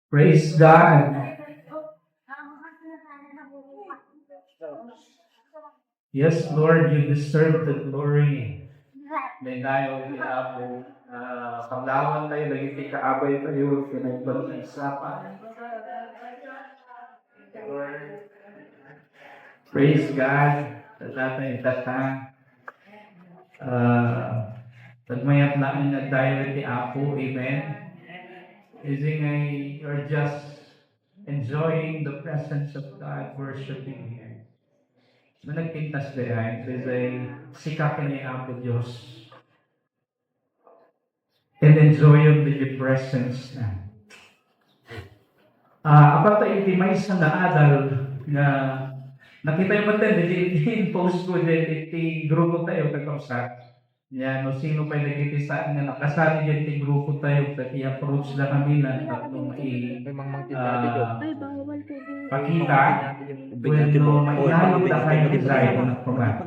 Praise God. Yes, Lord, you deserve the glory. May tayo kinabo. Panglawan tayo, lagi kaabay tayo, pinagbalang isapan. Lord, praise God. Sa natin itata. Pagmayat namin na tayo ti Apo. Amen. Ising ay you're just enjoying the presence of God, worshiping Him. Managpintas dayan, kasi sikapin ni Apo Diyos. And enjoy the presence na. Apat tayo iti may isang naadal na nakita yung matin, in post ko din iti grupo tayo kagawsa. Yan, no, sino pa yung nagiti saan nga nakasali din iti grupo tayo at i-approach na kami na tatlong pakita when no mailayo na kayo design na program.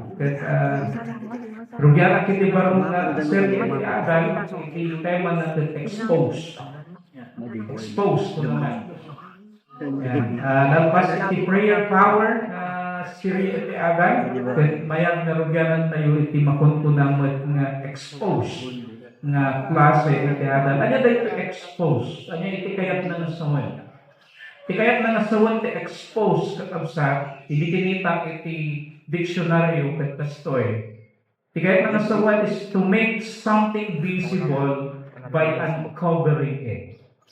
Rugyara kiti barong na serye iti adal iti tema natin expose. Expose ko naman. Nalpas iti prayer power serye iti adal mayag na rugyanan tayo iti makuntunang nga expose nga klase iti adal. Anya dahil iti expose? Anya iti kayat na nasawan? Iti kayat na nasawan iti expose kakabsa, hindi kinita iti diksyonaryo kat kastoy. Iti kayat na nasawan is to make something visible by uncovering it.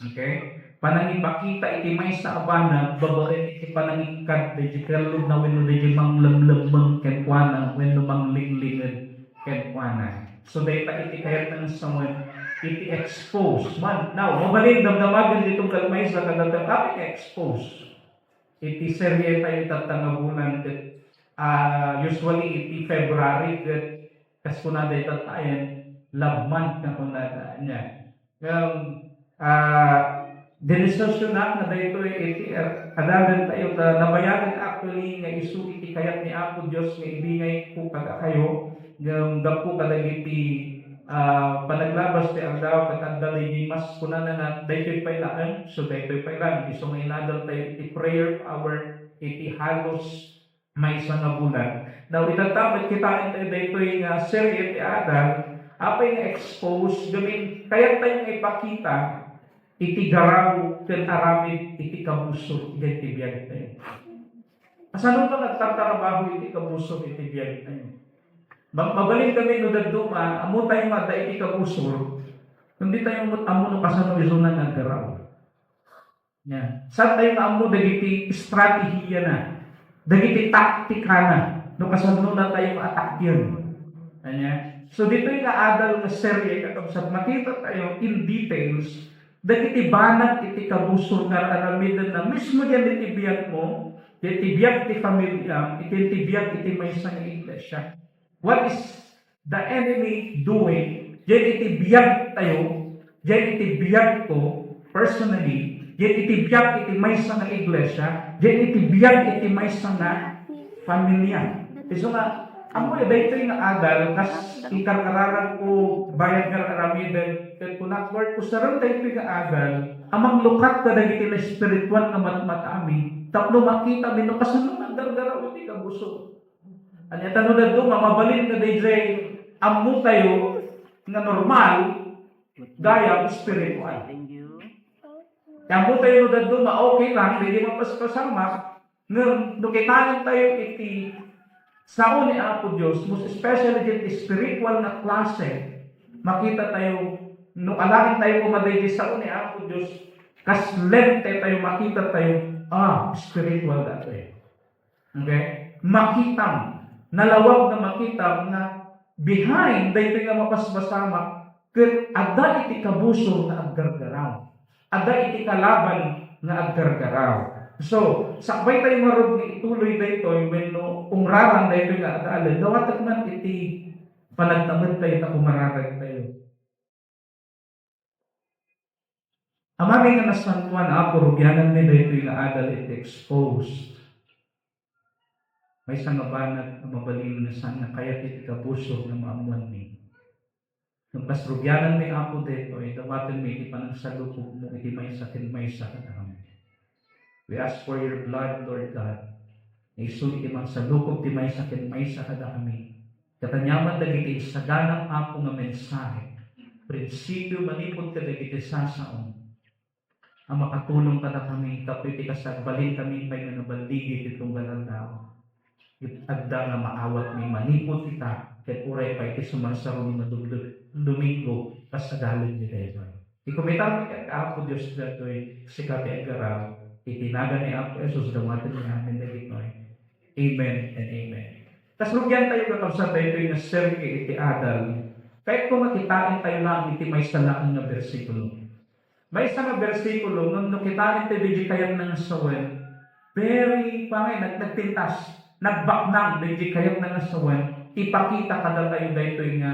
Okay? Panangipakita iti may sa abana, babae iti panangikat, di kalog na weno di manglamlamang kenkwana, weno manglinglingan kenkwana. So dahil iti kayat na nasawan, iti expose. Now, mabalin damdamagan ditong kalmay sa kagatang kapit expose. Iti serye tayo tatangabunan usually iti February kas kunada itatayan love month na kunada niya. Dinisosyonak na dito iti adalan tayo nabayagan actually nga isu iti kayat ni Apo Diyos nga ibingay ko kada kayo ng dapo kada iti panaglabas ti aldaw kat andalay mas kunana na daytoy pailaan so daytoy pailaan iso nga inadal tayo iti prayer hour iti halos may isang nga bulan. Now, itatapit kita tayo daytoy nga serye iti adal apay nga expose gamin kaya tayo nga ipakita iti garaw ken aramid iti kabuso iti biyag tayo. Asano ka nagtatrabaho iti kabuso iti biyag tayo? Mabalin kami no daduma, amo tayo nga iti kabusor, hindi tayo amo no kasano iso na nagaraw. Yeah. Saan tayo nga amo dagiti strategiya na, dagiti taktika na, no kasano na tayo atakyan. Kanya? So dito yung adal na serye kakabsat, makita tayo in details, dagiti banat iti kabusor nga aramidan na mismo yan iti biyag mo, iti biyag iti pamilya, iti biyag iti may isang iglesia. What is the enemy doing? Yan iti biyag tayo, yan iti biyag ko, personally, yan iti biyag iti may isang iglesia, yan iti biyag iti may isang pamilya. So nga, ang mga dito yung adal, kas ikarkararan ko, bayad nga aramidan, kat kunakward ko sa rin tayo yung adal, amang lukat ka na iti na spiritual na matami, tapno makita mo, kasunod ang dargaraw iti kabuso. Anya tanong na doon, mamabalin ka DJ, amu tayo na normal, gaya spiritual. Amu tayo na doon, okay lang, hindi mapaspasama, nung kitanin tayo iti sao ni Apo Diyos, most especially iti spiritual na klase, makita tayo, nung alangin tayo kumaday di sao ni Apo Diyos, kas lente tayo, makita tayo, spiritual dato eh. Okay? Makita nalawag na makita na behind dahito nga mapasbasama ket ada iti kabuso nga aggargaraw. Ada iti kalaban nga aggargaraw. So, sakbay tayo marod nga ituloy dayto when no ungraran dayto nga adaalan. Dawat man iti panagtamad tayo na kumararag tayo. Amami nga nasantuan ako rugyanan ni dayto nga adal iti exposed. May isang banat na mabalino na sana kaya iti kapuso na maamuan ni. Nung pasrugyanan may apo dito, dawatin mo iti panagsalukog mo, iti may sakin may sakit kami. We ask for your blood, Lord God. Isu iti magsalukog, ti may sakin may sakit kami. Katanyaman dagiti saganang apo nga mensahe. Prinsipyo manipod ka dagiti sasaon. Ang makatulong ka na kami, tapos iti kasagbalin kami may nabaligi itong galandaw. Adda nga maawat may manipod kita, kaya uray pa iti sumarsaro ni Domingo, kasagalin ni Revan. Ikumitan ni Apo Diyos dato'y si Kati Agaraw, itinaga ni Apo Jesus, dawatin ni namin na gito'y. Amen and amen. Tas lugyan tayo kakabsa tayo ito yung serke iti adal. Kahit kung makitain tayo lang iti may salaan na versikulo. May isang na versikulo, nung kitain tayo di kayat ng sawen, very, nagtintas, nagbaknang di kayat ng sawen, ipakita kada tayo dito yung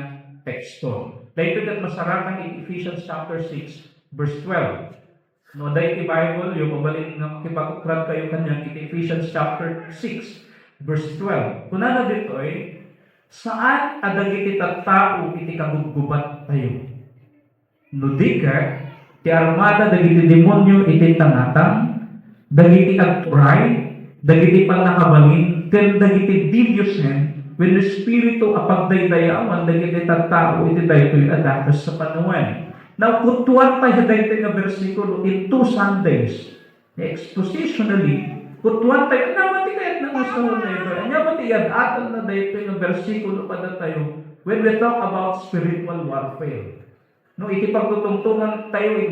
teksto. Dito kat masarakan in Ephesians chapter 6, verse 12. No, dahil Bible, yung mabalik na kipagkukrad kayo kanya, Ephesians chapter 6, verse 12. Kuna na dito saan adagiti tattao iti kagubgubat tayo? Nudika, ti armada dagiti demonyo iti tangatang, dagiti agturay, dagiti panakabalin, ken dagiti divyosen, when the spirito apagdaydayawan, dagiti tattao iti daytoy adakas sa panuan. Now, kutuan tayo dito nga versikulo in 2 Sundays. Expositionally, kutuan tayo, namati kahit na masawa na ito. Namati yan, atal na dito nga versikulo pa na tayo when we talk about spiritual warfare. No, iti pagtutungtungan tayo,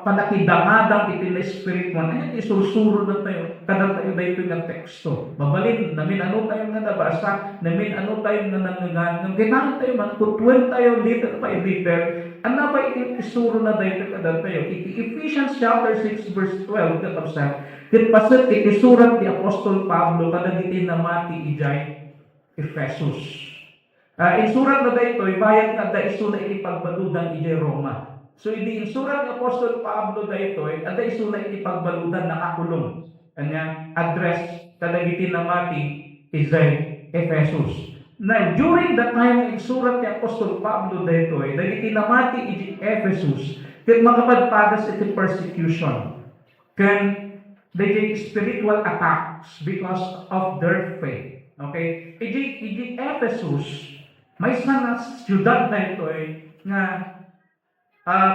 panakidangadang iti na spiritual. Ano isusuro na tayo, kada tayo dito nga teksto. Mabalin, namin ano tayo nga nabasa, namin ano tayo nga nangangan. Ginahan tayo man, kutuan tayo little by little. Ano ba iti isuro na dito kada tayo? Iti Ephesians chapter 6 verse 12 katapsa. Kitpaset iti surat ni Apostol Pablo kada iti namati ijay Ephesus. In surat na dito, bayad na da iso na ipagbaludan ijay Roma. So, in surat ni Apostol Pablo dito, ada iso na ipagbaludan nakakulong. Kanya, address kada iti namati ijay Ephesus. Now, during the time in surat ni Apostol Pablo dito, dagiti namati iti Ephesus, ken makapadpadas iti persecution, ken dagiti spiritual attacks because of their faith. Okay? Iti Ephesus, may sana siyudad na ito nga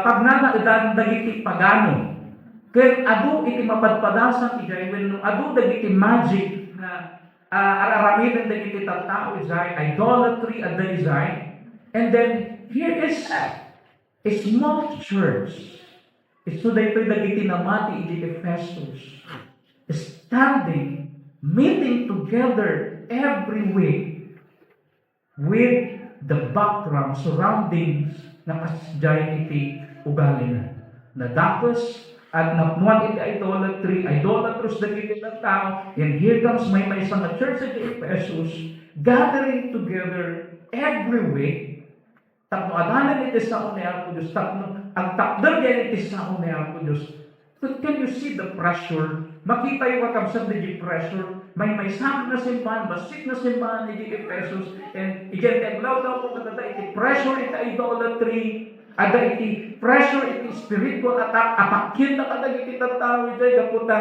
pagnanaidan dagiti pagano, ken adu iti mapadpadasan iti when adu dagiti magic na araramidan dagiti tattao isay, idolatry at the isay. And then, here is a small church. Ito dito dagiti namati iti Ephesus. Standing, meeting together every week with the background, surroundings na kasjay iti ugali na dapos at napuan iti idolatry, idolatrous dagiti tao, and here comes may isang church at Ephesus, gathering together every week, tapno adalan iti sa ni Apo Diyos, tapno ang takder yan iti sa ni Apo Diyos. But can you see the pressure? Makita yung makamsad na yung pressure, may sakit na simbahan, basik na simbahan ni Ephesus, and again, kaglaw daw po katata, iti pressure, iti idolatry, ada iti pressure, iti spiritual attack, atakin na kadag iti tattao, iti kaputa,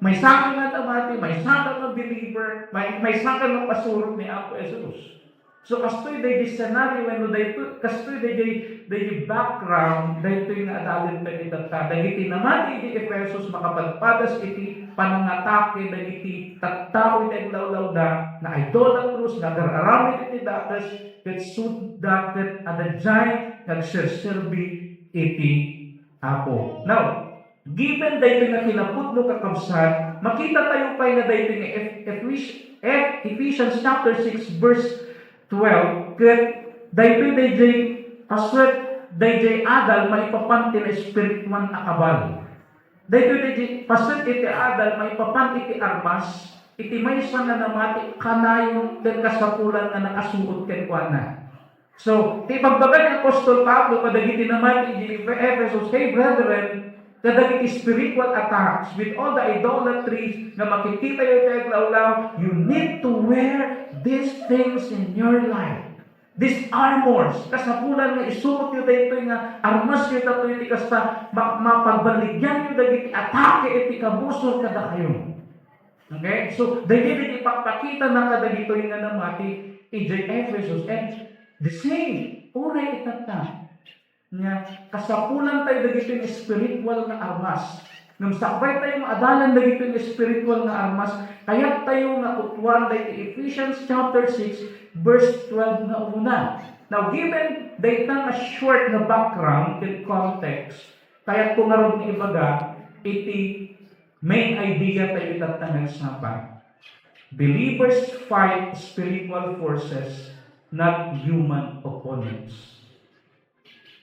may sakit na tamati, may sakit na believer, may sakit na pasurot ni Apo Jesus. So, kastoy day di scenario, when dayto, kastoy day background, dayto yung adalin pa iti tattao, dagiti namati iti Ephesus, makapadpadas iti panangatake, dagiti tattao iti aglaw-law da, na idolatrous, nagararamit iti datas, ket sudaket adajay, nagserserbi iti Apo. Now, given dayto nga kinapudno kakabsat, makita tayo pa nga dayto nga Ephesians chapter 6 verse 12, ket dayto dayjay aswet dayjay adal maipapanti na espirituan akabal. Dayto dayjay paswet iti adal maipapanti iti armas, iti maysa na namati kanayon ken kasapulan nga nakasuot ken kuana. So, ti pagbaga ni Apostol Pablo kadagiti namati iti Ephesus, hey brethren, kadagiti spiritual attacks with all the idolatries na makikita yung teglaw-law, you need to wear these things in your life. These armors, kasapulan nga isuot nyo dito nga armas nyo dito iti kasta mapagbaligyan nyo dagiti atake iti kabusol kada kayo. Okay? So, dagiti ipagpakita na kadagito nga namati iti Ephesus. And the same, uray itata. Nga, kasapulan tayo dagito yung spiritual na armas. Ngam sakbay tayo maadalan dagito yung spiritual na armas, kaya tayo nakutuan dahil Ephesians chapter 6, verse 12 na una. Now, given dahil a short na background and context, kaya kung naroon ni ibaga, iti main idea tayo itatangan sa believers fight spiritual forces, not human opponents.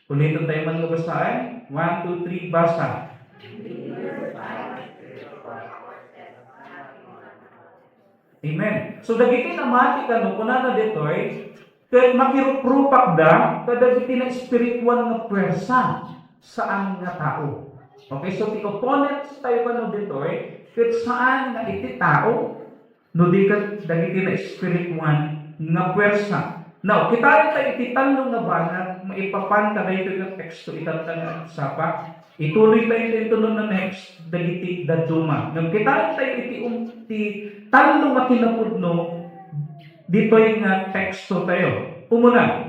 Ulitin tayo man mabasahin. 1, 2, 3, basa. Amen. So dagiti namati kano kunana detoy ket makiruprupak da kadagiti na spiritual nga puwersa saan nga tao. Okay, so ti opponents tayo kano detoy ket saan nga iti tao no di ket dagiti na spiritual nga puwersa. Now, kita tayo iti talong nga banat maipapan kada ito yung teksto itatang sapa. Ituloy tayo ito na next dagiti daduma. Nang kita tayo iti talong nga kinapudno dito yung teksto tayo. Umuna,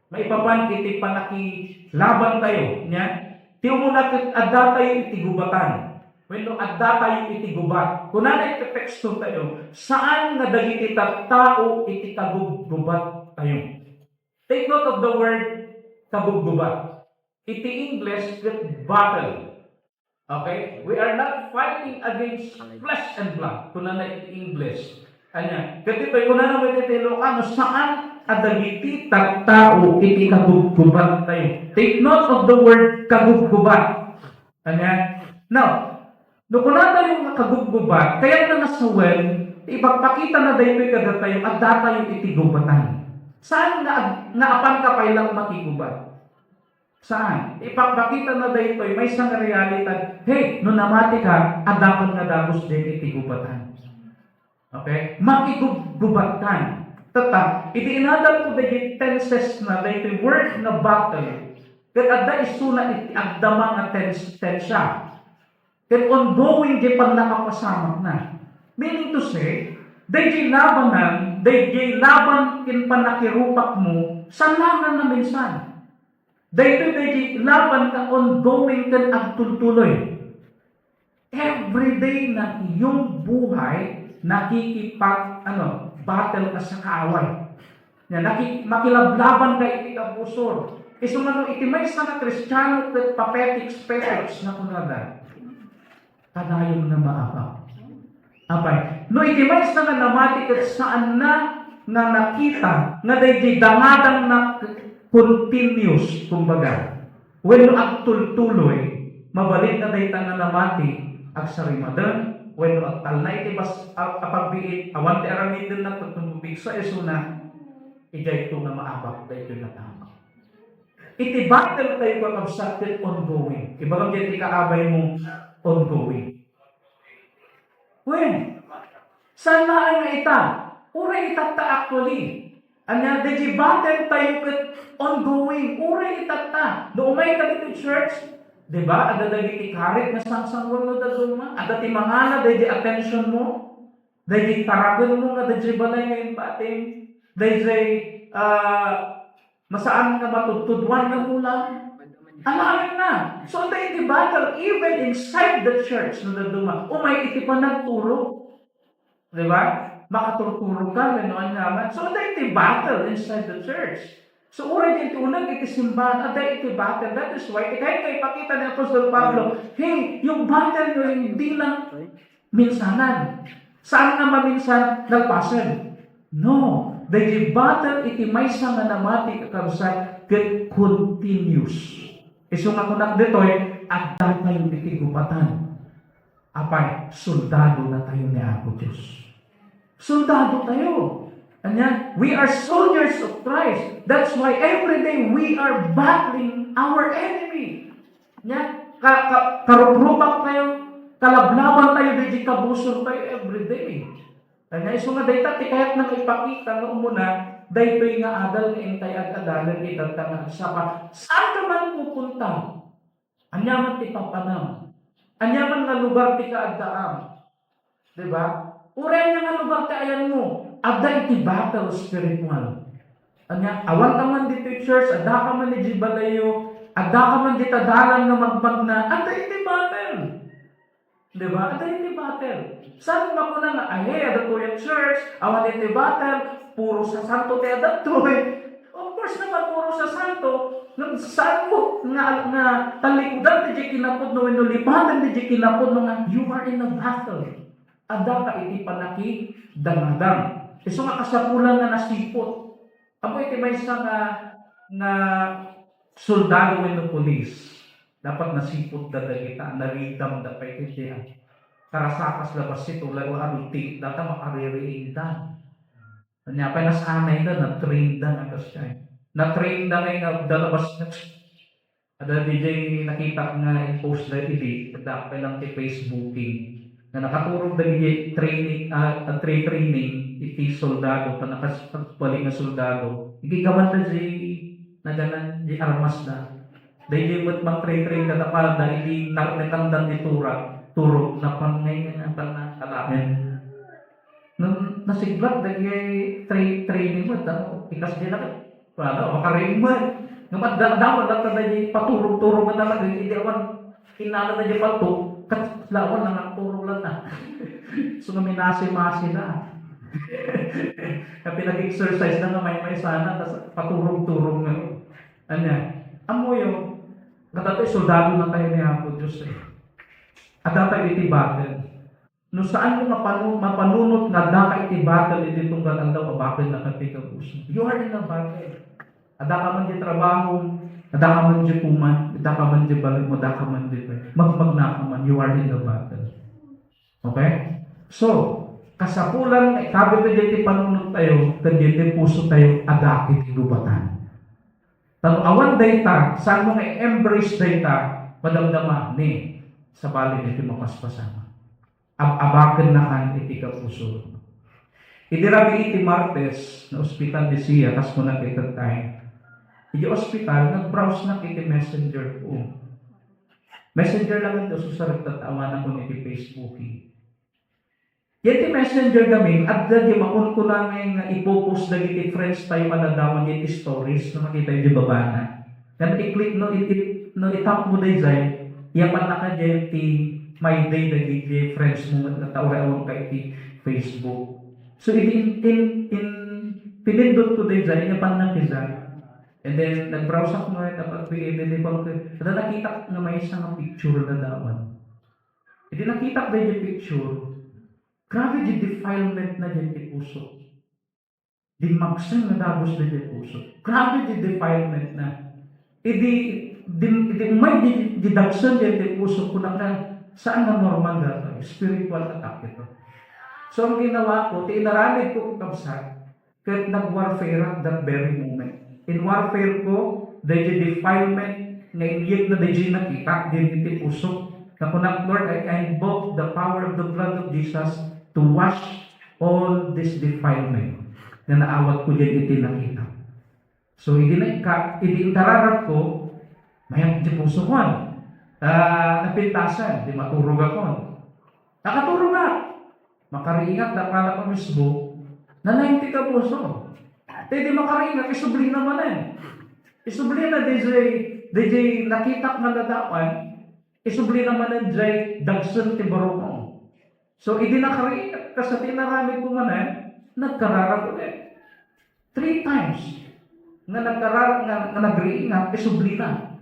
maipapan iti panakilaban tayo nya. Ti umuna adda tayo iti gubatan. When adda tayo iti gubat. Kunana iti teksto tayo, saan nga dagiti tao iti kagugubat tayo. Take note of the word kagugubat. Iti English, battle. Okay? We are not fighting against flesh and blood. Kunana iti English. Anya, katito kunana mo iti Ilocano, saan adagiti tao iti kagugubat tayo. Take note of the word kagugubat. Anya? Now, no kunana yung kagugubat, kaya na nasawel, ipagpakita na dahito kada tayo at data yung itigubatan. Saan nga apan ka pailang makigubat? Saan? Ipagpakita na dahito may isang realidad, hey, no namati ka, adapan nga dagos din itigubatan. Okay? Makigubat-kan. Tata, iti inadal ko dahil tenses na dahito word na battle, kat adda isuna iti agdama nga tensya. Then ongoing di pag nakapasamak na. Meaning to say, day labanan kin panakirupak mo, sanlangan na minsan. Day laban ka ongoing kan agtultuloy. Every day na iyong buhay, battle ka sa kaaway. Makilablaban ka iti kabusor. Isumano iti may sa na Kristiyano ket papetics na kunada. Kanayon na maapaw. Apay, no itimay sa nga namati ket saan na nga nakita nga dayjay dangadang na continuous kumbaga. When agtultuloy, mabalik na dayta nga namati ag sarimadan, when agtalnay iti bas apagbiit awan ti aramiden na tutubig sa isuna, ijay ito nga maapaw dayto na tama. Iti battle tayo kakabsat ongoing. Ibagam dyan ikaabay mong ongoing. When? Saan na nga ita? Uray itata actually. Anya, di battle tayo kat ongoing. Uray itata. No umay ka dito church, di ba? Ada dagi ikarit na sangsangwan mo daduma. Ada ti mangana, di attention mo. Di taragon mo nga, di balay ngayon pating. Di masaan ka matutudwan ng ulam. Alamin na. So, the battle, even inside the church, no daduma, umay iti pa nagtulog. Diba? Makaturtulog ka, gano'n naman. So, the battle inside the church. So, uray din unang iti simbahan, iti battle. That is why, kahit kayo pakita ni Apostol Pablo, hey, yung battle nyo hindi lang minsanan. Saan na maminsan nagpasan? No. The battle iti may sa nga namati kakabsat ket continuous. Iso nga kunak ditoy, at tayo iti gubatan. Apay, soldado na tayo ni Apo Diyos. Soldado tayo. Anya, we are soldiers of Christ. That's why every day we are battling our enemy. Anya, karuprupak tayo, kalablaban tayo, di kabusol tayo every day. Anya, iso nga dayta, ti kahit nang ipakita nga umuna, daytoy nga adal nga intay at adalan itatanga sa pa. Saan ka man pupunta? Anyaman ti papanam. Anyaman nga lugar ti kaaddaam. Diba? Uray nga lugar ti ayan mo. Adda iti battle spiritual. Anya, awan ka man dito church, adda ka man di balayo, adda ka man dito dalan nga magpagna, adda iti battle. Diba? Adda iti battle. Saan nga po na nga, adda to yung church, awan iti battle, puro sa santo ti adda to Of course naman, puro sa santo, saan mo nga talikudan ti kinapod no inulipatan ti kinapod no nga, you are in a battle. Adda ka iti panaki dangadang. Iso nga kasapulan nga nasipot. Amo iti may isa nga soldado ng pulis. Dapat nasipot da kita, naridam da pa iti karasakas labas ito, lalo adulti, data makaririin da. Kanya pa nasanay da, na-train da na siya. Na-train da nga dalabas na. Ada DJ nakita nga i-post na iti, kada pa lang ti Facebooking. Na nakaturog da DJ training, iti soldado, panakaspaling na soldado. Ikigaman na na ganan, di armas na. Dahil yung mag-train na pa, dahil nakatandang di turog, na pangay nga panakalamin. Nung nasiglat, dahil training mo, ikas din na, makaring mo. Naman, dapat lang dahil paturog-turog na talaga, hindi awan, kinala na di pato, katlawan na nagturog lang na. So, minasi-masi na. Pinag-exercise na nga may sana, tapos paturog-turog nga. Amo yung, natatoy soldado na tayo ni Apo Diyos At dapat iti battle. No saan mo mapanunot na dapat iti battle, iti itong ganang bakit na katikabuso. You are in a battle. Ada ka man di trabaho, ada ka man di kuman, ada ka man di balik mo, ada ka man di magmagna ka man, you are in a battle. Okay? So, kasapulan, kabit na dito panunod tayo, kadito puso tayo, adakit ilubatan. Tano awan dayta, saan mo nga-embrace dayta, madamdama ni, sa bali nito mapaspasama. Abakan na kan iti kapuso. Idirabi iti Martes, na ospital di siya, kas mo na kita tayo. Iti ospital, nag-browse na iti messenger ko. Messenger lang ito, susarap tatawanan ko iti Facebooking. Yeti messenger kami, at dati makon ko namin ipopost na iti friends tayo manadaman iti stories na makita yung baba na. Yan i-click no itap mo day zay, yaman na ka dyan iti my day na iti friends mo na tawag ka iti Facebook. So pinindot ko day zay, yaman na kizay. And then nag-browse ako nga dapat pinindot ko. At nakita na may isang picture na dawan. Hindi nakita ko yung picture. Grabe di defilement na dyan di puso. Di magsang na dabos na dyan puso. Grabe di defilement na. May di dagsan dyan di puso kung saan na normal na ito. Spiritual attack ito. So ang ginawa ko, inaramid ko kung kabsat, kahit nag-warfare at that very moment. In warfare ko, dahil di defilement, ngayon na dahil nakita, din di puso. Na kung Lord, I invoke the power of the blood of Jesus to wash all this defilement na naawat ko dyan iti nakita. So, itararap ko, mayang di puso ko. Napintasan, di maturog ako. Nakaturog na. Makariingat na pala ko mismo, na 90 ka puso. Di makariingat, isubli naman Isubli na DJ nakita na nadawan, isubli naman na DJ dagsun ti barong. So, nakariingat ka sa tinaramid ko man nagkararap ulit. 3 times. Nga nagkararap, nga nagriingat, isubli na.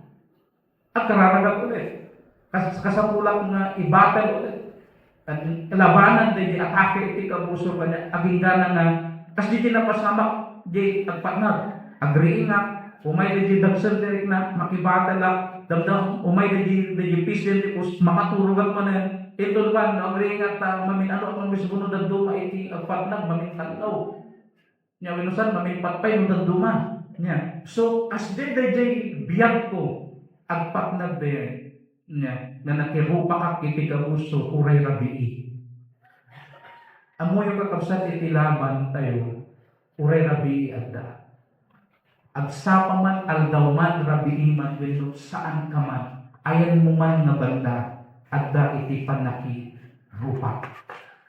At kararagap ulit. Kasapulak nga ibattle ulit. At labanan din, atake iti kabuso ka niya, agingga na nga, kasi di napasamak, di agpatnag, agriingat, umay di dagsan direk na, makibattle lang, damdam, umay di pisil di pus, makaturugan mo na, ito naman, agriingat na, maminalo ang misbuno ng duma, iti agpatnag, mamintalaw. Nya, winusan, mamintpatpay, ng duma. Nya, so, as di biyag ko, agpatnag din, na nakirupa ka kiti kabuso, kuray rabii. Amo yung kakabsat iti laban tayo, Ure rabi adda. Agsapa man aldaw man rabi iman wenno saan ka man. Ayan mo man nga banda adda iti panaki rupa.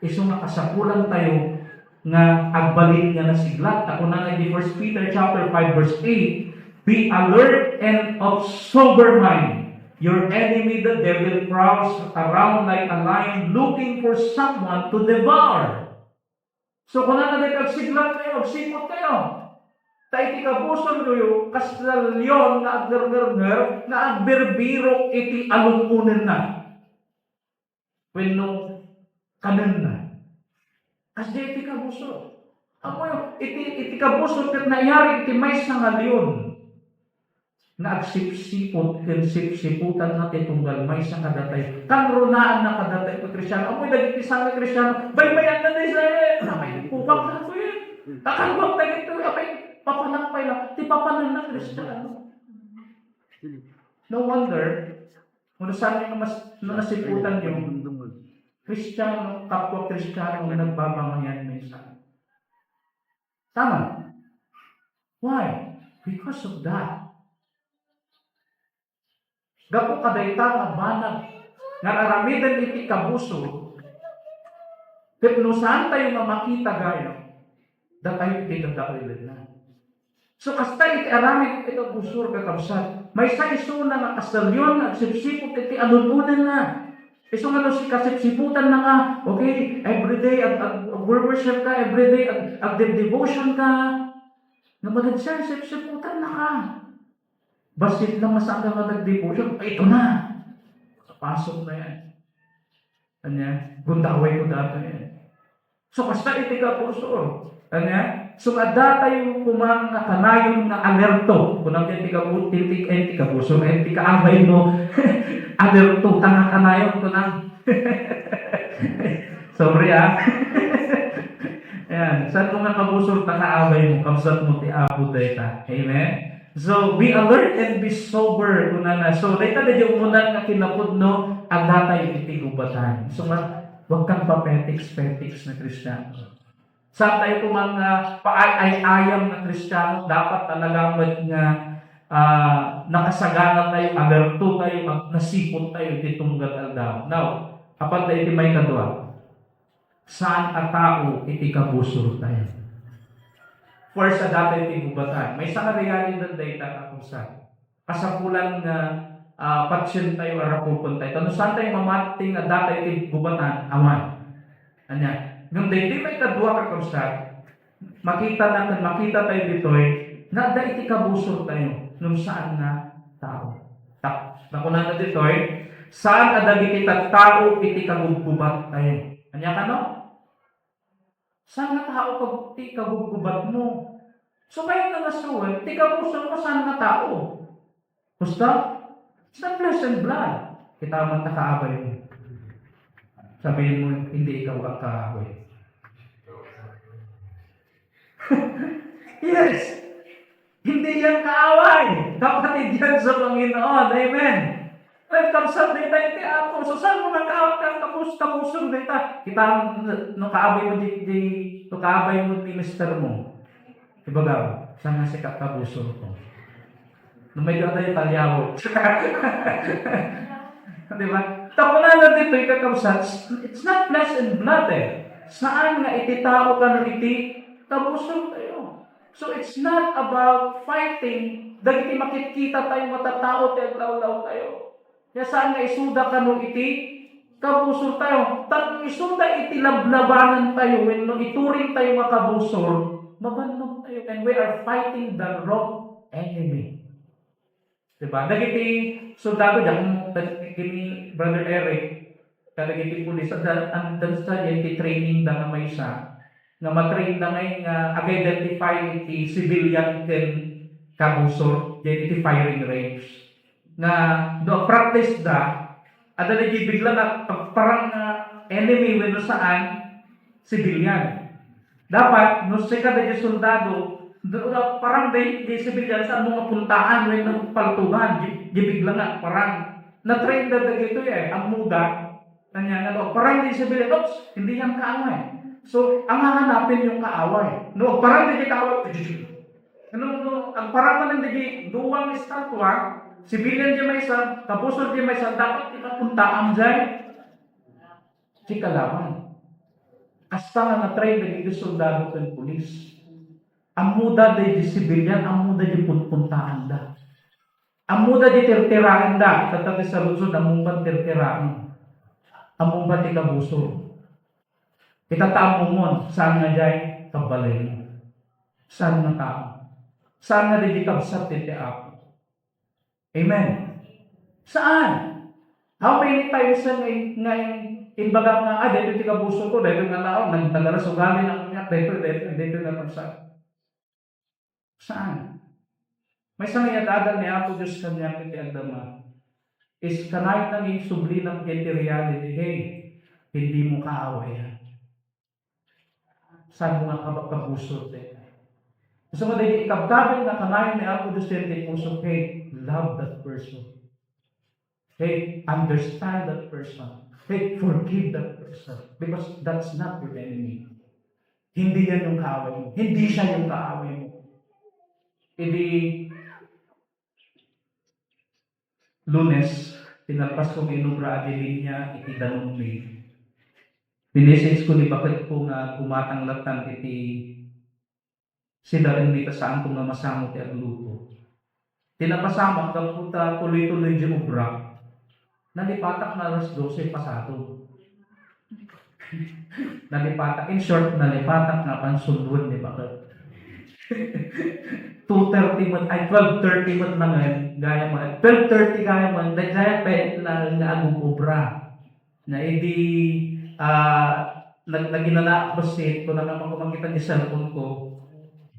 Isu nga kasapulan tayo nga agbalin nga nasiglat. Ako na nga di 1 Peter chapter 5 verse 8, be alert and of sober mind. Your enemy the devil prowls around like a lion looking for someone to devour. So kung na nagkagsiglat kayo, agsipot kayo. Tayo tikabuson kayo, kasal leon na agder-der-der, na agberbirok iti alumunan na. When no, kanan na. Kasi iti kabuson. Ako yung, iti kabuson kat naiyari iti may nga leon. Na agsipsipot, sipsiputan natin tunggal may isang kadatay. Kanrunaan na kadatay ko Krisyano. Amoy dagiti isang Krisyano. Baybayan na din sa'yo. May pupag na ko yun. Kakalwag tayo ito. Papanakpay lang. Di papanan na Krisyano. No wonder, kung saan yung mas nasiputan yung Krisyano, kapwa Krisyano na nagbabangayan minsan. Tama. Why? Because of that. Gapo kadayta nga banag nga aramidan iti kabuso. Ket no saan tayo nga makita gayo, da tayo iti nagdakilid na. So kasta iti aramid iti kabusor kakabsat. May sa iso na nga kastalyon at sipsipot iti anununan na. Iso nga no si kasipsiputan na ka, okay, everyday worship ka, everyday devotion ka. Nga madagsan sipsiputan na ka. Basit lang masangga nga nag-devotion, ito na. Pasok na yan. Kanya, gundaway ko dito yan. So, basta iti ka puso. Kanya, so ada tayo kumang kanayon na alerto. Kung ang iti ka puso, iti ka abay mo, alerto, tanga kanayon ko nang. Sorry Ayan, saan mo nga kabusor, tanga abay mo, kamsat mo ti apo data. Amen? So, be alert and be sober. So, dahil na yung umunan nga kinapudno, ang datay iti gubatan. So, huwag kang papetiks-petiks na Kristiyano. Saan tayo kung mga paay-ayam na Kristiyano, dapat talaga nga nakasagana tayo, alerto tayo, nasipot tayo, ititunggal aldaw. Now, apat na iti may kadwa. Saan at tao iti kabusor tayo? First, sa dati iti gubatan. May isang realidad data kung saan. Kasapulan nga patsyon tayo arapupon tayo. Tano saan tayo mamating na dati iti gubatan? Awan. Anya. Nung dati may kadwa ka kung saan, makita tayo dito na da iti kabusor tayo. Nung saan na tao. Nakunan na dito saan adagiti tao iti kagugubat tayo. Anya ka no? Saan nga tao ti kagugubat mo? So kayo na nasuwan, ti kabuso mo saan nga tao? Basta? It's not flesh and blood. Kita man kaabay mo. Sabihin mo, hindi ikaw ang kaaway. Yes! Hindi yan kaaway. Kapatid yan sa Panginoon. Amen. Nagkamsal dita iti ako. So saan mo kapuso dita? Kita no kaabay mo no kaabay mo ti mister mo. Ibagaw, saan nga si kakabuso ko? No may ganda yung talyawo. Diba? Tapunan na dito yung kakamsat. It's not flesh and blood Saan nga iti tao ka no iti kabuso tayo? So it's not about fighting. Dagiti makikita tayo matatao tayo law-law tayo. Kaya saan nga isuda ka no iti kabusor tayo. Tapos isuda iti lablabanan tayo when no ituring tayo makabusor, mabannog tayo. And we are fighting the wrong enemy. Diba? Dagiti soldado dyan, kini Brother Eric, kadagiti pulis, ang dansa iti training na nga may isa, nga matrain na ngay nga identify iti civilian ken kabusor, iti firing range. Na do practice da ada bigla na parang enemy when saan civilian dapat no sa kada soldado do parang di civilian saan mo mapuntaan when paltugan bigla nga parang na train da dagito ang muda kanya na do parang di civilian hindi yan kaaway So, ang hahanapin yung kaaway. No, parang hindi kaaway. Ang parang man hindi duwang estatwa, civilian di may isa, kapusod di may isa, dapat kita punta ang dyan, si kalaman. Hasta nga na-train na yung soldado at pulis. Ang muda di civilian, ang muda di punpuntaan da. Ang muda di tirtiraan da, katati sa lusod, ang mumban tirtiraan. Ang mumban di kabuso. Itataam mo mo, saan nga dyan, kabalay mo. Saan nga tao? Saan nga di kabsat iti ako? Amen. Saan? How many times nga imbaga nga, dito ti kabuso ko, dito nga lao, nagtagaras ugali ng nga, dito na kabsat. Saan? May isang yadadan ni Apo Diyos kanya kiti agdama. Is kanay nang subli ng kiti reality, hey, hindi mo kaaway yan. Saan mo nga kabuso? Gusto mo dahil ikabkabin na kanay ni Apo Diyos kiti puso, hey, love that person. Hey, understand that person. Hey, forgive that person. Because that's not your enemy. Hindi yan yung kaaway mo. Hindi siya yung kaaway mo. Hindi Lunes, tinalpas ko inubra adilin niya, itidanong ni. Pinesage ko ni bakit ko nga kumatanglatan iti sila rin dito saan kung namasamo ti agluto. Tinapasamak kang puta tuloy-tuloy di ubra, nalipatak na alas 12 pasado. Nalipatak, in short, nalipatak na pansundwan ni bakit. 2:30 man, ay 12:30 man na ngayon, gaya mo, 12:30 gaya mo, dahil pa na agong obra, na hindi, naginala ako si, kung na naman kumakita ni cellphone ko,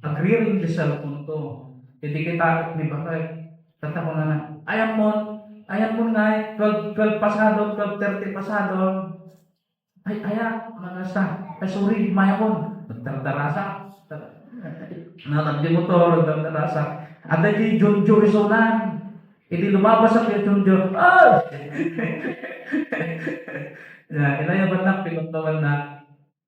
agree ni cellphone ko, hindi kita ni bakit, tata ko na, ayan mo nga, 12 pasado, 12:30 pasado, mga sa, sorry, maya ko, nagdardarasa, natagdi mo to, nagdardarasa. At di Junjo isonan. Hindi lumabas ang Junjo. Oh! Inayaban na, pinuntawan na.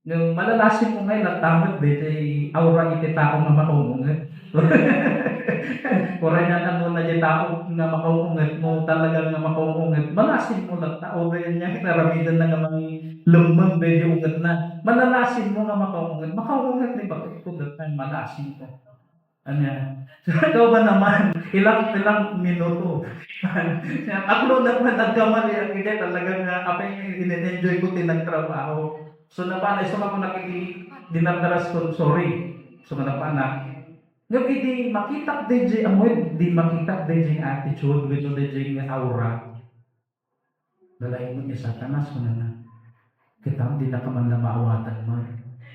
Yung malalasin mo ngayon, natamad dito, aura iti tao na makungungan. Kura niya na muna yung tao na makungungan mo, talagang na makungungan. Malasin mo lang tao, ganyan niya, kinaramidan na nga mga lumang medyo ugat na. Malalasin mo nga makungungan. Makungungan, di ba? Ito datan, malasin ko. Ano yan? Ikaw ba naman? Ilang minuto. Ako naman nagkamali ang hindi talagang apa yung in-enjoy ko tinagtrabaho. So napana, so ako dinadaras ko, sorry. So napana. Ngayon, hindi makitak din amoy, di makitak din attitude, gito din aura. Dalayin mo niya Satanas mo na. Kita hindi na ka man na maawatan mo.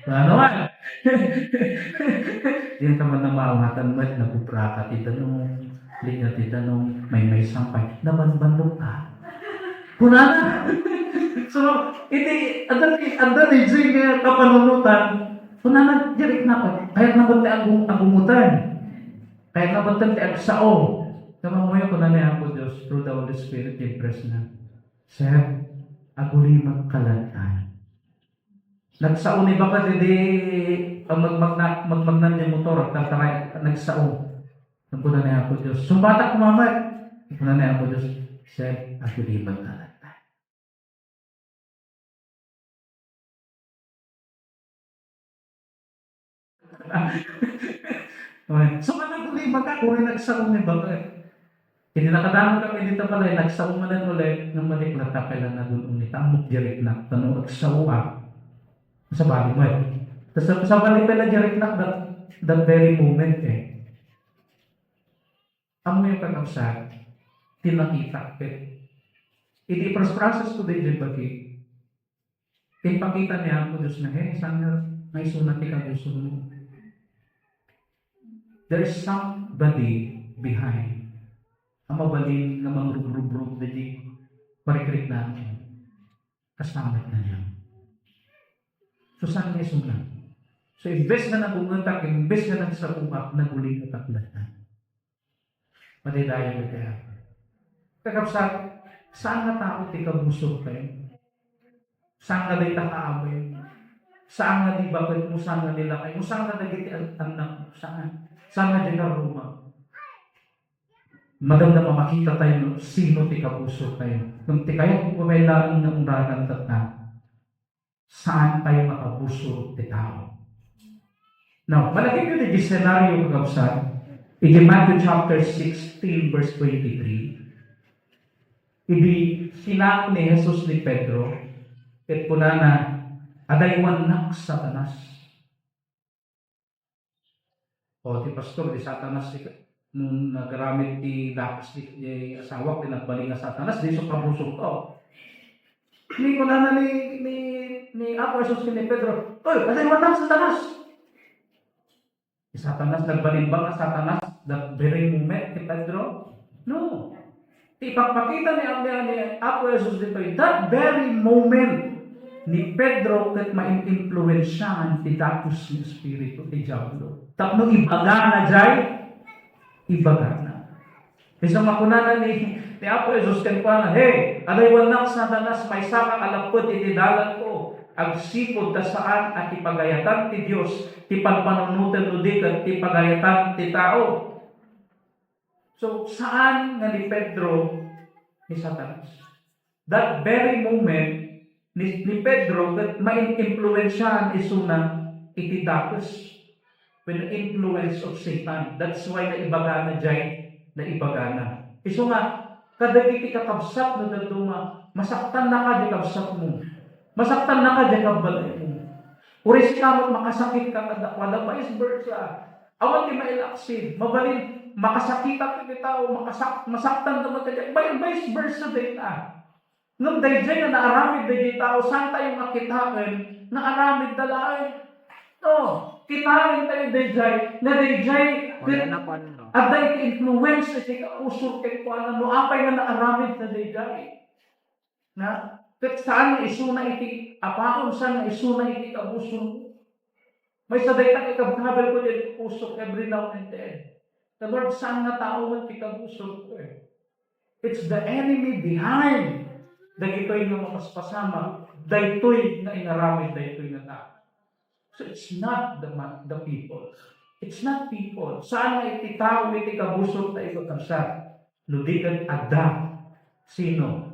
Ano man? Hindi ka man na maawatan mo, nagupra ka, titanong, linya titanong, may sampay, nabanbanong ka. Kunana! So, iti, anda ni Jing kapanunutan, kunana, dirik na ka, kahit nabante ang agumutan, kahit nabante ang agsao, kamamoy ko na niya ako Diyos, through the Holy Spirit, impress na, Sir, aguli magkalatan. Nagsao ni baka hindi magmagnan niya motor at nagsao. Nagpuna niya ako Diyos. Sumbata ko mamat. Nagpuna niya ako Diyos. Sir, ako di magkalata. So ano ko di baka kung nagsao ni baka. Hindi nakadaan kami dito pala. Nagsao man lang ulit. Nang maliklat na kailan na doon ulit. Ang mugdirik na. Tanong nagsao sa bali mo eh. Tapos sa bali pala direct na that very moment eh. Amo yung kakabsat, tinakita eh. Iti process ko din din bagi. Ipakita niya ako Diyos na sana may sunat ka gusto mo. There is somebody behind. Ang mabalin na mangrub-rub-rub na di parikrik namin. Kasamit na niya. So, saan niya sulat? So, imbes na nabungantak, imbes na nagsarumap, naguling at taklatan. Madidaya mo kaya. Kakapsat, saan na tao ti kabusog kayo? Saan na rin nakaamay? Saan nga di ba kung saan nga nila kayo? Saan nga nagiti anak? Saan? Saan nga di ka Roma? Maganda makita tayo no, sino ti kapuso tayo. Kung ti kayo kumailangan ng undagan na saan tayo makapuso ti tao. Now, malaki ko di senaryo kakabsat. In Matthew chapter 16 verse 23, idi sinako ni Jesus ni Pedro, ket punana, adaywan nak Satanas. O ti pastor, di Satanas, nung nagaramit ti dapas di asawa, pinagbaling na Satanas, di so kapuso to. Ni punana ni Apo Jesus ni Pedro, oy, adaywan nak Satanas. Si Satanas, nagbaling ba nga Satanas that very moment ni Pedro? No. Ipagpakita ni Apo Jesus dito, that very moment ni Pedro ket ma-influensyahan ti datos ni Espiritu ti Diablo. Tapno ibaga na jay, ibaga na. Isang makunana ni Apo Jesus ken kuana, hey, aday wanak Satanas, may saka kalapod iti dalan ko. Agsipod ta saan at ipagayatan ti Dios, ti pagpanunutan no di ket ti pagayatan ti tao. So, saan nga ni Pedro ni Satanas? That very moment ni Pedro that ma-influensyahan isuna iti datos with the influence of Satan. That's why naibaga na jay, naibaga na. Iso nga, kadagiti kakabsat na daduma, masaktan na ka di kabsat mo. Masaktan na ka di kabalay mo. Uris ka mo makasakit ka kada vice versa. Awan di mailaksid, mabalin, makasakita ka tao, masaktan naman ka di, vice versa din na. Nung dayjay na naaramid dayjay tao, saan tayo makitaan na aramid dalaay? No, kitain tayo dayjay, na dayjay, at dahil influence na siya usur kay kuanan mo, apay na naaramid na dayjay. Na, kat saan na isuna iti, apaon saan na isuna iti kabusur. May saday tak ikabkabel ko din usok every now and then. The Lord, saan na tao man ikabusur ko eh. It's the enemy behind. Dagitoy nga makaspasama, daytoy nga inaramid, daytoy nga tao. So it's not the people. It's not people. Saan nga iti tao, iti kabusog na ikakamsat? Nudikan ada. Sino?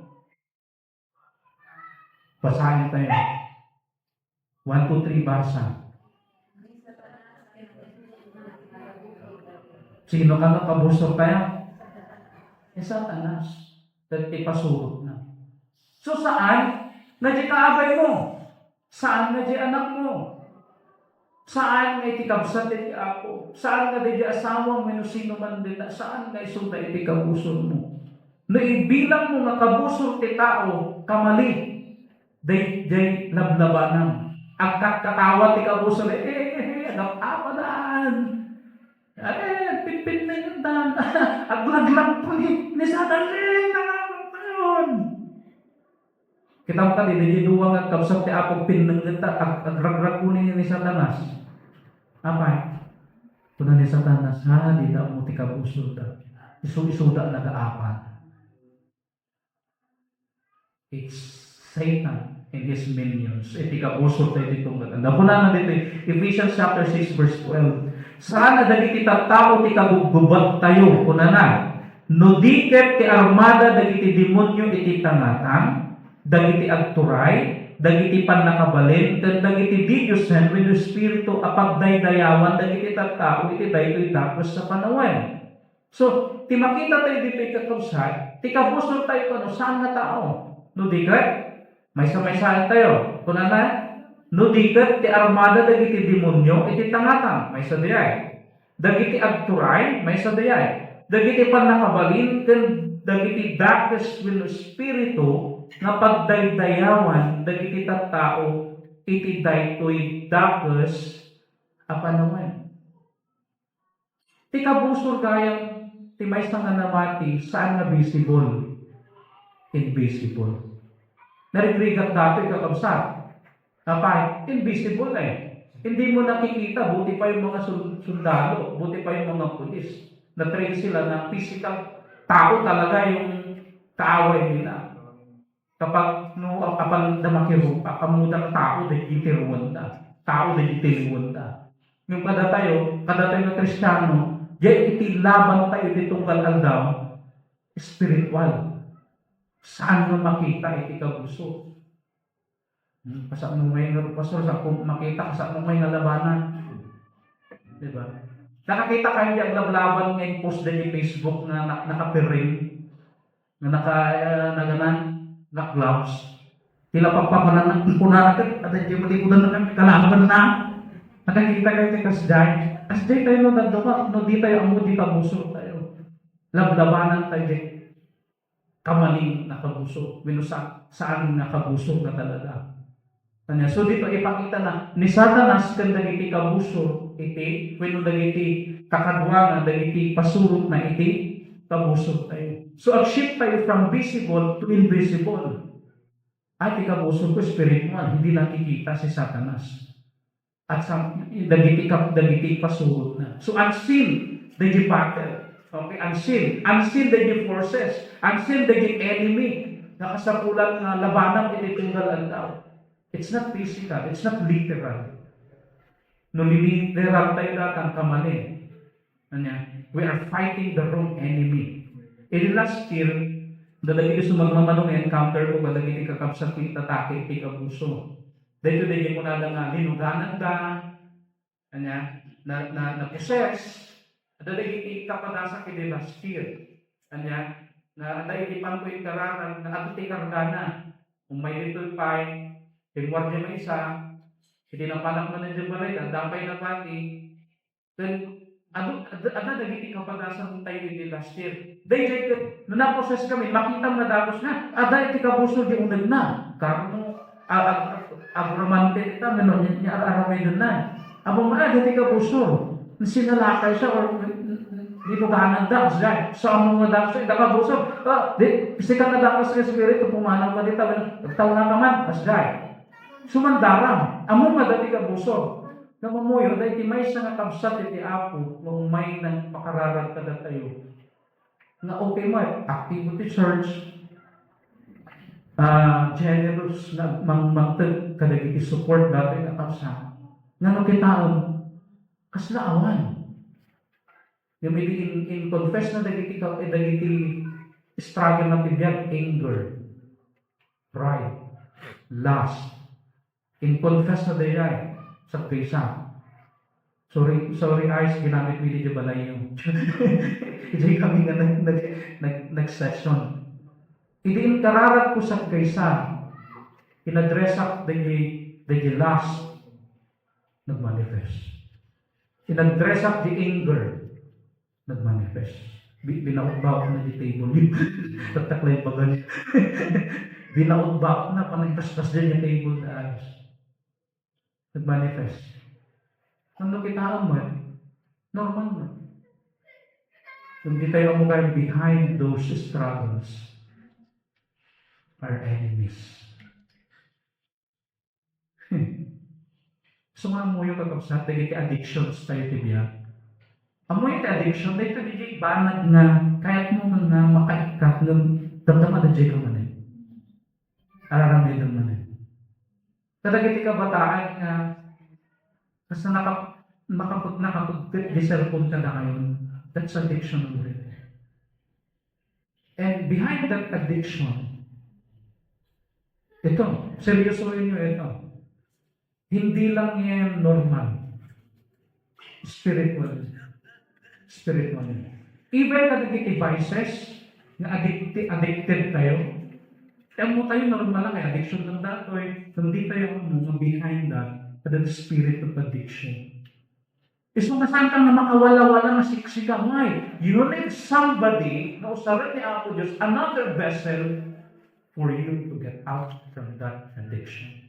Basahin tayo. 1, 2, 3, basa. Sino ka nga kabusog tayo? Satanas. At ipasurot na. So saan? Nadya kaabay mo. Saan nadya anak mo? Saan nga itikabsat iti ako? Saan nga nadya asawang menusino man din? Saan nga isunda itikabusol mo? Naibilang mo nga kabusol ti tao, kamali. Day lablabanan. Ang kakawat ti kabusol, nagapapadaan. Pipin na yung dan. Aglaglag po ni Satan. Nangayon. Kita mo ka, di duwang at kapsap ti apong pinanggata at ragrag kunin ni Satanas. Apay? Kuna ni Satanas, di daw mo ti kabusol da. Isu-isuda nag-aapan. It's Satan and his minions. Iti kabusol tayo ditong gaganda. Kuna na dito, Ephesians chapter 6 verse 12. Saan na dagiti tattao ti kagugubat tayo? Kuna na. No diket ti armada dagiti demonyo iti tangatang, dagiti agturay, dagiti pannakabalin, ken dagiti diyosen wenno espiritu apagdaydayawan dagiti tattao iti daytoy dakes sa panawen. So, ti makita tayo dito ikakabsat, ti kabusol tayo kano saan nga tao? No diket, may saan tayo. Kuna na, no diket ti armada dagiti demonyo iti tangatang, may sadayay. Dagiti agturay, may sadayay. Dagiti pannakabalin ken dagiti dakes wenno espiritu nga pagdaydayawan dagiti tattao iti daytoy dakes a panawen. Ti kabusor gayam ti maysa nga namati saan nga visible? Invisible. Narigrigat dati kakabsat. Apay, invisible eh. Hindi mo nakikita, buti pa yung mga sundalo, buti pa yung mga pulis. Na-train sila na physical tao talaga yung kaaway nila. Kapag apan damakiro akamudang tao de itiruwanda. Tao de itiliwanda. Yung kada tayo na Kristiyano, diyan iti laban tayo ditong aldaw, spiritual. Saan mo makita iti kabuso? Pasak mo may pastor, sa kung makita sa mo may nalabanan. Diba? Nakakita kayo di ang lablaban ngayon post din yung Facebook na nakapiring, na naganan, na gloves. Tila pagpapanan ng punan natin, at hindi mo na kami kalaban na. Nakakita kayo kay Kasday. Kasday tayo no dadama, no di tayo amo di kabuso tayo. Lablabanan tayo di kamaling nakabuso. Minusa saan nakabuso na talaga. Kanya, so dito ipakita na ni Satanas kan dagiti kabuso iti wenno dagiti kakadwangan dagiti pasurot na iti kabuso tayo. So shift tayo from visible to invisible. At ikabuso ko spiritual, hindi nakikita si Satanas. At sa dagiti pasurot na. So unseen dagiti battle. Okay, unseen dagiti forces, unseen dagiti enemy nakasapulan nga labanan iti tunggal aldaw. It's not physical, it's not literal. No literal tayo datang kamali. We are fighting the wrong enemy. In last year, dalagi gusto magmamanong encounter ko, dalagi ti kakabsat ti tatake ti kabuso. Dahil ko na nga linuganan ka, na possess, dalagi ti kapadasa ki last year. Na dahil ko yung kararan, na ato ti kargana, kung may little pie, tingwag niya may isa, hindi na palang manager ba rin, ang dampay na pati. Then, nagiti kapag-asang tayo din last year. Dahil, nung naproses kami, makita na dapos na, iti kabuso di unag na. Karno, agramante ita, menon niya aramay dun na. Abang iti kabuso, sinalakay siya, or dito kahanan da, so ang mga dapas ay nakabuso, pisikan na dapas sa espiritu, pumanang pa dito, nagtaw na naman, asday. Sumandaram, among madati ka buso. Na mamuyo, dahil ti may sa nakabsat iti apo, nung may nang pakararag kada tayo. Na okay mo, active ti church, generous na magtag kadagiti support dati nakabsat. Nga no kitaon, kasla awan. Yung in confess na dagiti struggle na tibiyag, anger, pride, lust, in confess na dayay sa pisa. Sorry eyes, ginamit mo di balay yung. Hindi kami nga nag-session. Hindi kararat ko sa pisa. In-address up the lust, nag-manifest. In-address up the anger, nag-manifest. Binautbaw na di table. Tataklay pa ganyan. Binautbaw na, panagpaspas din yung table na ayos. Nag-manifest. Ano kitaan mo, normal mo. Hindi tayo mukha behind those struggles are enemies. So nga mo yung kakapsat, dahil addictions tayo tibiyak. Amoy yung addiction, dahil ito di banag na kahit mo nga makaikat ng damdaman na dyan ka man eh. Araramay doon man eh. Kadagiti kabataan nga kasi nakapag-diserpon ka na ngayon, that's addiction already. And behind that addiction, ito, seryosohin nyo ito. Hindi lang yan normal. Spiritual. Even kadagiti vices, na addicted tayo, kaya mo tayo normal lang, addiction lang dato eh. Hindi tayo behind that, the spirit of addiction. So, saan kang na makawala-wala na siksika? Why? You need somebody na usarin ni Apo Diyos, another vessel for you to get out from that addiction.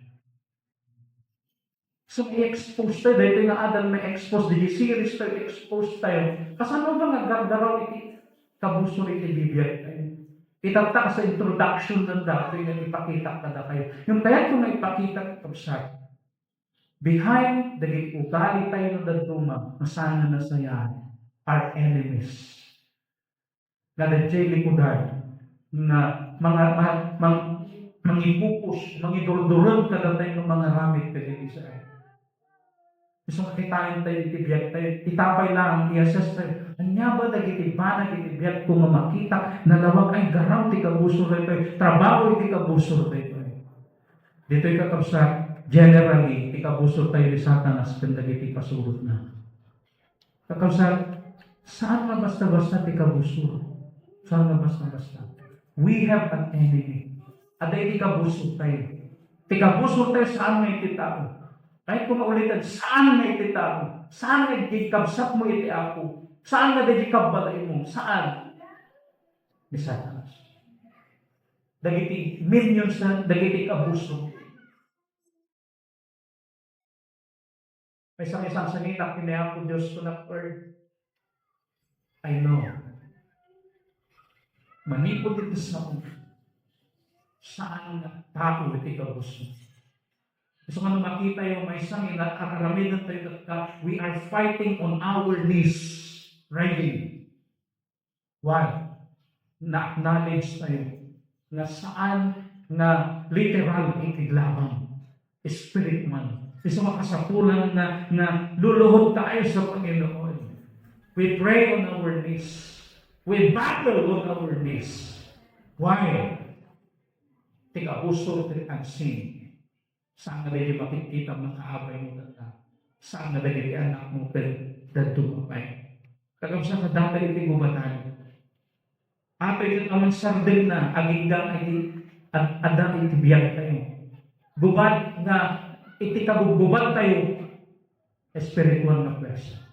So, i-expose tayo. Dahil nga Adam may expose, di series tayo, i-expose tayo. Kasano ba nagdaraw iti kabuso iti bibiyay tayo? Itagta sa introduction ng dati na ipakita ka na kayo. Yung kaya kung ipakita ka sa behind the ugali tayo ng daduma, masana na saya, are enemies. Na the likudan, na mga mangibukos, mangidurduron kadatay ng mga ramit kay Israel. Gusto makitain tayo, itibiyag tayo, itapay lang, i-assess tayo. Anya ba nagitibana, itibiyag ko nga makita, nalawag ay garaw, ti kabusor tayo, trabaho, ti kabusor tayo. Dito yung kakabsat, generally, ti kabusor tayo ni Satanas, kung nagiti pasurot na. Kakabsat, saan nga basta-basta ti kabusor? Saan nga basta-basta? We have an enemy. At ay ti kabusor tayo. Ti kabusor tayo saan may titao. Kahit kung maulitan, saan nga iti tao? Saan nga iti kabsat mo iti ako? Saan nga iti kabalay mo? Saan? Ni Satanas. Dagiti millions na, dagiti kabuso. May isang sanginak, kinayang Diyos ko na earth. I know. Manipod ito sa ako. Saan nga tao iti kabuso? Gusto ko na makita yung may isang inakaramihan tayo that we are fighting on our knees, riding. Why? Na-acknowledge tayo na saan na literal itiglaban, spirit man. Gusto makasapulan na luluhod tayo sa Panginoon. We pray on our knees. We battle on our knees. Why? Tig-abuso, tig-ansin. Saan na dahil makikita ang kaabay mo data? Saan na dahil anak mo dadumapay? Kagam sa kadata iti gubatan. Apay ito naman sardin na agigdang at adang iti biyag tayo. Gubad na iti kabugubad tayo espiritual na pwersa.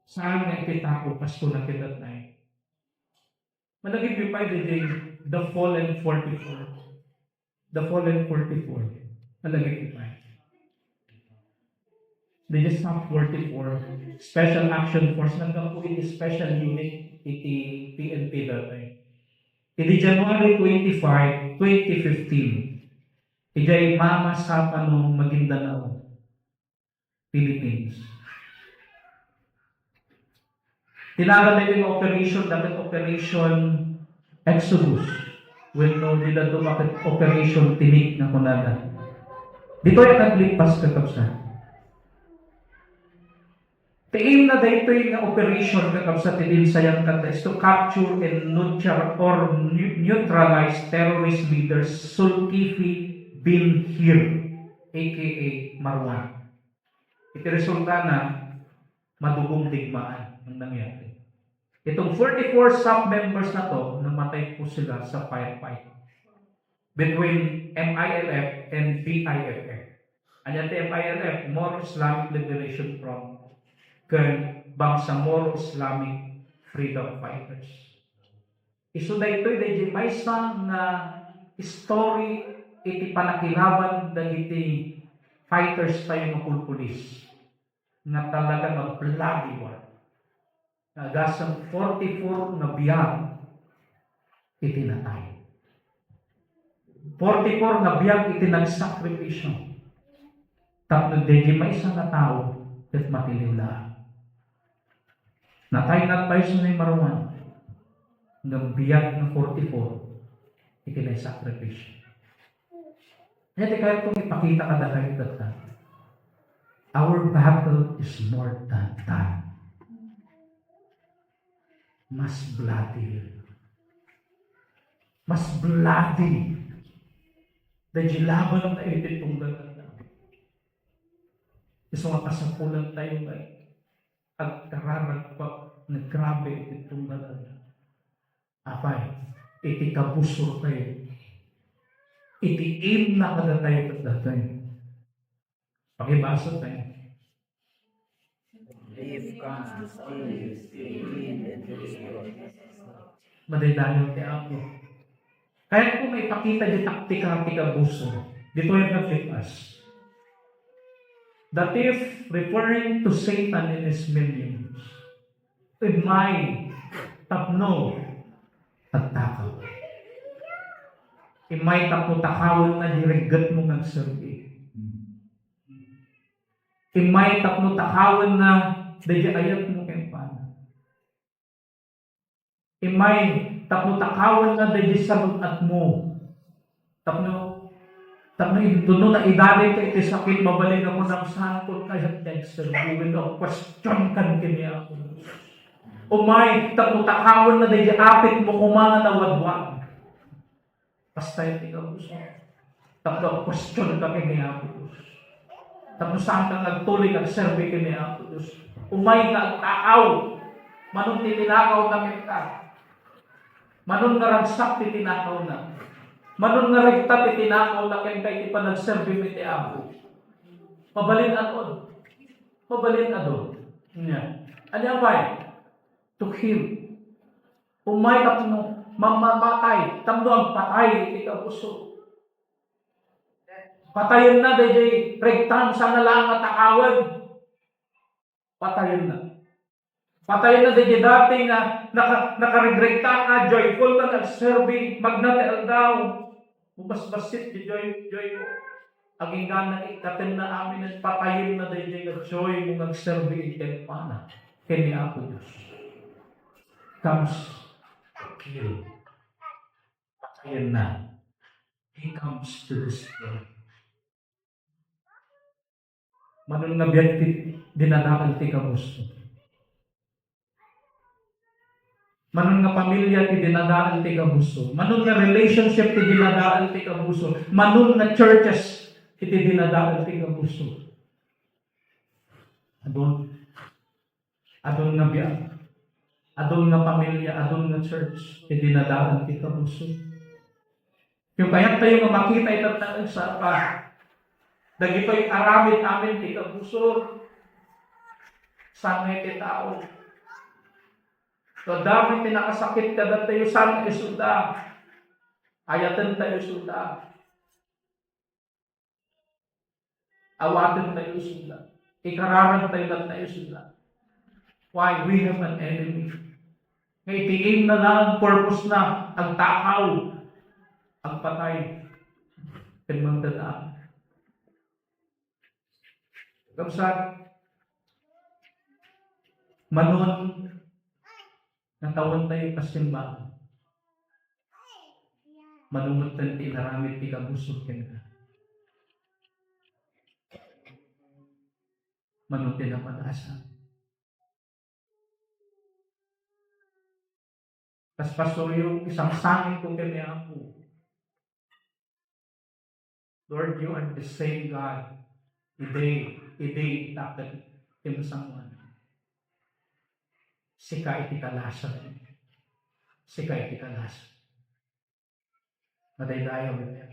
Saan nga iti tako Pasko na kita tayo? Malagip yung pa the fallen 44. The fallen 44. Malagay ito. They just have 44. Special Action Force. Nandang po iti special unit iti PNP dati. Iti January 25, 2015. Iti Mama Sapa nung Maguindanao, Philippines. Tinagal na yung operation, dapat Operation Exodus. When no nila dumakit Operation Tinik na kunada. Dito yung naglipas kakabsa. Tiin na dito yung operation kakabsa tidin sayang kata is to capture and neutralize terrorist leaders Zulkifli bin Hir, aka Marwan. Ito resulta na madugong digmaan ang nangyari. Itong 44 sub-members na to, namatay po sila sa firefight between MILF and BIFF. Anyan ti MILF, More Islamic Liberation Front, kaya Bangsamoro Islamic Freedom Fighters. Iso da ito, dahil may isang na story iti panakilaban dagiti fighters tayo mapulpulis na talaga mag-bloody war. Nagasang 44 na biyag itinatay. 44 na biyag itinagsakripisyo. Tapos hindi may isang na tao at matiliw na. Natay na tayo sa Marwan ng biyag ng 44 itinagsakripisyo. Kaya kaya kung ipakita ka dahil data, our battle is more than that. Mas bloody. Mas bloody. Dahil laban tayo itong ganda. Gusto nga kasapulan tayo at kararag pa na grabe itong ganda. Apay, itikabusor tayo. Itiim na kada tayo at datay. Pakibasa tayo. If comes to steal, and to destroy. Madaydayo ti Apo. Kaya kung may pakita di taktika buso, dito yung naglipas. The thief referring to Satan and his minions. Imay, tapno, at takaw. Imay tapno takawon na dirigat mo ng serbi. Imay tapno takawon na dahil ayat mo kayong paano. Imay, tapno takawan na dahil salutat mo. Tapno, doon na idalay ka iti sakit, mabalik ako ng sangkot kaya Dexter, buwin ako, question kan kini ako. Umay, tapno takawon na dahil apit mo kumanga na wadwag. Basta yung ikaw gusto. Tapno question ka kini ako. Tapno saan ka nagtuloy, nagserve kini ako. Umay nga taaw, manong titinakaw na ka. Manon nga ragsak titinakaw na. Manon nga ragta titinakaw na kay pa nagserve mi ti Apo. Pabalin adon. Pabalin adon. Nya. Ano abay? To heal. Umay tapno mamamatay, tamdo ang patay iti kapuso. Patayon na DJ regtam sa nalang at takawan. Patayon na. Patayon na DJ dati nga nakaregrekta ka, joyful ka nag-serve, magnatel daw. Bubas-basit di joy mo. Aging gana ikatin na amin at patayon na DJ nga joy mo nag-serve itin pa na. Kini ako Diyos. Comes to kill. Patayon na. He comes to destroy. Manon nga biyan dinadakal ti kamusto. Manon nga pamilya ti dinadaan ti kabuso. Manon nga relationship ti dinadaan ti kabuso. Manon nga churches iti dinadaan ti kabuso. Adon nga biya. Adon nga pamilya, adon nga church iti dinadaan ti kabuso. Yung kaya tayo nga makita itatang sa pa. Dagito'y aramid amin ti kabuso. Sangay ti tao. So, dami tinakasakit ka na tayo saan isuda. Ayatan tayo suda. Awatin tayo suda. Ikararan tayo na tayo suda. Why? We have an enemy. Ngay tingin na lang, purpose na, ang takaw, ang patay, pinmang dadaan. Kapsat, manon, natawon tayo kasimbahan. Manunod tayo tinaramit ti kabusog ka. Manunod tayo na pag-asa. Paspasoyo, isang sangin ko kami ako. Lord, you are the same God. Iday, dapat tinusamuan. Sika iti kalasan. Sika iti kalasan. Madaydayaw ito.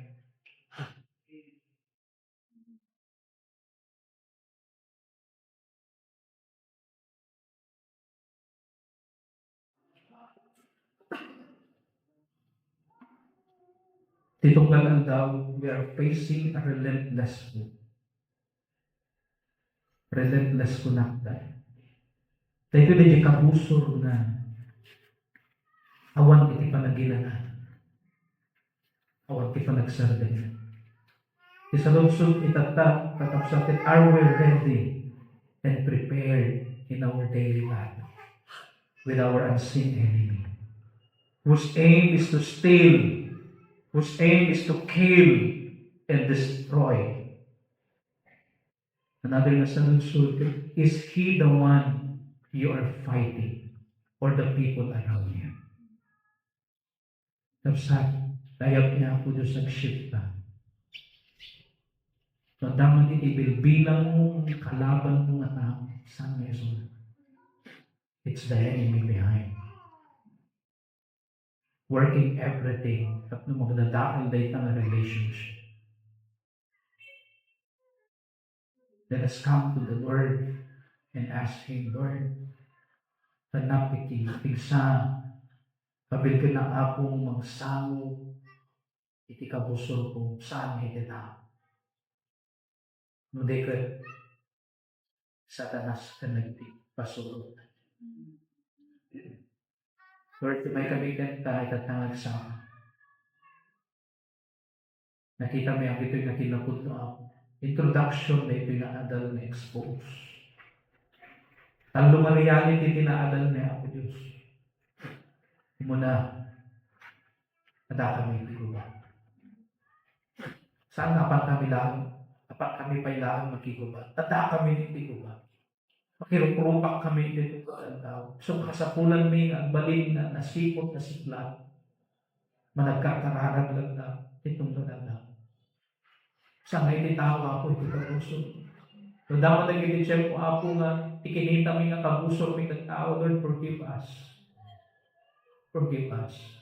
Tito lang daw, we are facing a relentless kunakda. Dahil na di kabusor na awan iti panagilanan. Awan iti panagsardan. Isa lunsod itata, tatapsatin, are we ready and prepared in our daily life with our unseen enemy, whose aim is to steal, whose aim is to kill and destroy. Another nasa lunsod, is he the one you are fighting or the people around you? Tapsat, layap niya ako doon sa shift ka. Nadaman ibilbilang mo, kalaban mo nga tao. Saan meron? It's the enemy behind. Working everything. Tapos magdadakal dahil ng relationship. Let us come to the Lord and ask Him, Lord, tanapiki, pigsa, kabil ka na akong magsango, iti kabusol ko, saan iti na. Nuday ka, satanas ka nagpasulo. Lord, may kamigan kahit at nangagsama. Nakita mo yung ito'y nakinapot na ako. Introduction na ito'y naadal na expose. Ang lumang reality tinaadal na ako, Diyos. Hindi mo na nadakami ito ba? Saan apat kami lang? Apat kami pa ilang magkigubat. Tata kami ni tigubat. Makirupurupak kami dito sa tao. So kasapulan mi ang balin na nasipot na siklat. Managkakararag lang na itong nananaw. Sa ngayon tao ako, hindi ka puso. So dapat ang ginisip ko ako nga, ikinita mi nga kabuso mi tao, Lord, forgive us. Forgive us.